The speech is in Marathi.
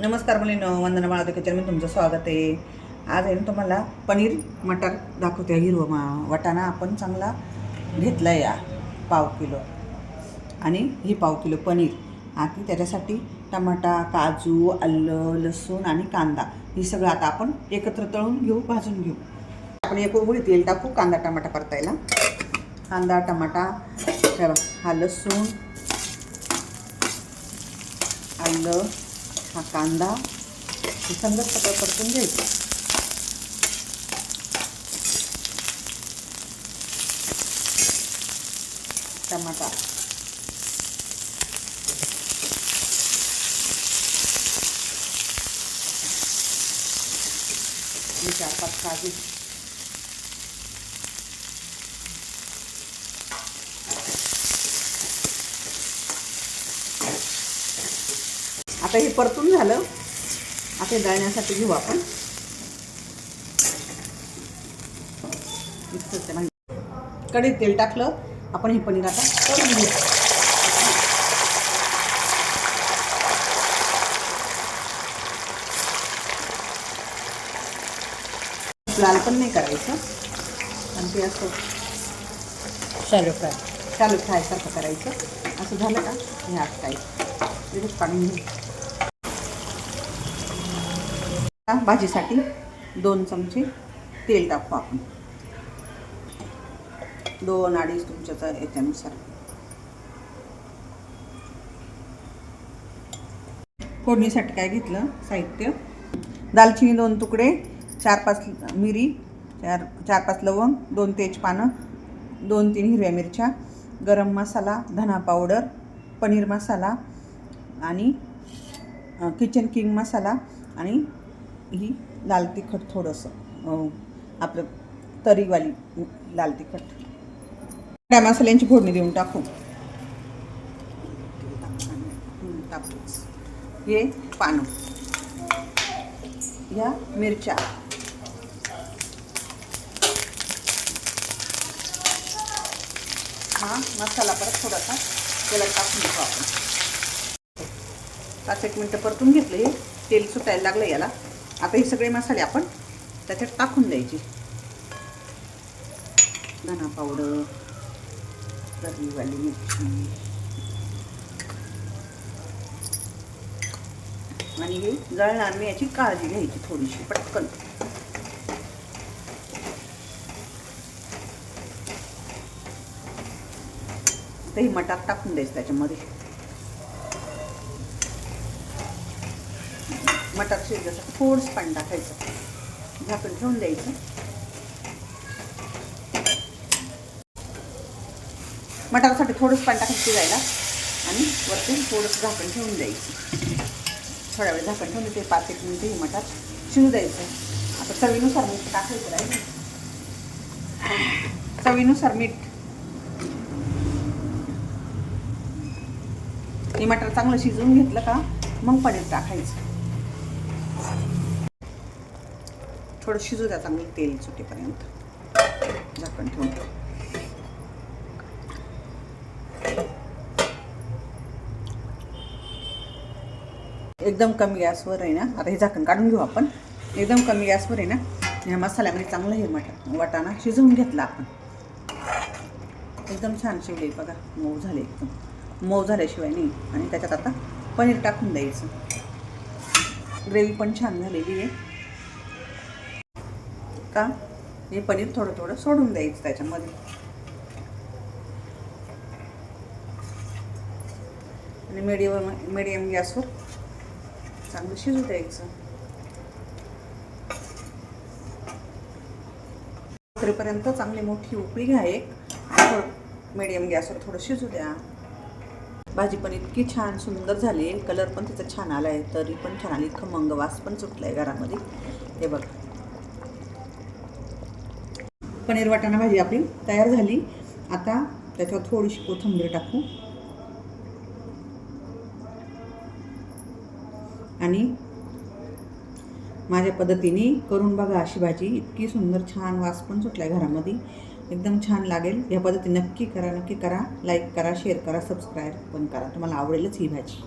नमस्कार मुलींनो, वंदना माळवदे किचनमध्ये तुमचं स्वागत आहे। आज आहे तुम्हाला पनीर मटर दाखवते। हिरवा वाटाणा आपण चांगला घेतला या पाव किलो आणि ही पाव किलो पनीर। आता त्याच्यासाठी टमाटा, काजू, आलं, लसूण आणि कांदा हे सगळं आता आपण एकत्र तळून घेऊ, भाजून घेऊ। आपण एक उकळी तेल टाकू कांदा टमाटा परतायला। कांदा टमाटा, हा लसूण, आलं, हा कांदा हे समजा सगळं परतून घ्यायचं। टमाटा, मी 4-5 काजू, आता हे परतून झालं। आता दळण्यासाठी घेऊ आपण कढईत तेल टाकलं। आपण हे पनीर आता तळून घेऊ। लाल पण नाही करायचं आणि ते असं शॅलो फ्राय सारखं करायचं। असं झालं का हे आत काय लगेच काढून घेऊ। भाजीसाठी 2 चमचे तेल टाकू आपण, 2-2.5 तुमच्या याच्यानुसार। फोडणीसाठी काय घेतलं साहित्य, दालचिनी 2 तुकडे, 4-5 मिरी, 4-5 लवंग, 2 तेजपानं, 2-3 हिरव्या मिरच्या, गरम मसाला, धना पावडर, पनीर मसाला आणि किचन किंग मसाला आणि ही लाल तिखट थोडंसं आपलं तरीवाली लाल तिखट। त्या मसाल्यांची फोडणी देऊन टाकू। हे पानं, या मिरच्या, हा मसाला परत थोडासा त्याला टाकून घेऊ आपण। 5-1 मिनटं परतून घेतलं। हे तेल सुटायला लागलं याला। आता हे सगळे मसाले आपण त्याच्यात टाकून द्यायचे। धना पावडर, तरीवाली मिरची आणि हे जळणार नाही याची काळजी घ्यायची थोडीशी पटकन। आता हे मटार टाकून द्यायचं त्याच्यामध्ये। मटार शिजल्यासाठी थोडंसं पाणी टाकायचं, झाकण ठेवून द्यायचं। मटारसाठी थोडंसं पाणी टाकायचं शिजायला आणि वरती थोडंसं झाकण ठेवून द्यायचं। थोड्या वेळ झाकण ठेवून ते 5-1 मिनिटं हे मटार शिजू द्यायचं। आता चवीनुसार मीठ टाकायचं राहील, चवीनुसार मीठ। हे मटार चांगलं शिजवून घेतलं का मग पनीर टाकायचं। थोडं शिजू द्या चांगलं तेल सुटेपर्यंत, झाकण ठेवून। एकदम कमी गॅसवर आहे ना। आता हे झाकण काढून घेऊ आपण। एकदम कमी गॅसवर आहे ना, ह्या मसाल्यामध्ये चांगलं हे वाटाणा शिजवून घेतला आपण। एकदम छान शिवले बघा, मऊ झाले, एकदम मऊ झाल्याशिवाय नाही। आणि त्याच्यात आता पनीर टाकून द्यायचं। ग्रेव्ही पण छान झालेली आहे का। हे पनीर थोडं थोडं सोडून द्यायचं त्याच्यामध्ये आणि मीडियम गॅसवर चांगलं शिजू द्यायचं। उकळीपर्यंत चांगली मोठी उकळी घ्या एक, आणि मीडियम गॅसवर थोडं शिजू द्या। भाजी पण इतकी छान सुंदर झाली आहे, कलर पण तिचा छान आला आहे, तरी पण छान आली, खमंग वास पण सुटला आहे घरामध्ये। हे बघा पनीर वाटाणा भाजी आपली तयार झाली। आता त्याच्यावर थोडीशी कोथिंबीर टाकू आणि माझ्या पद्धतीने करून बघा अशी भाजी, इतकी सुंदर छान वास पण सुटलाय घरामध्ये, एकदम छान लागेल। या पद्धतीने नक्की करा, नक्की करा। लाईक करा, शेअर करा, सबस्क्राईब पण करा, तुम्हाला आवडेलच ही भाजी।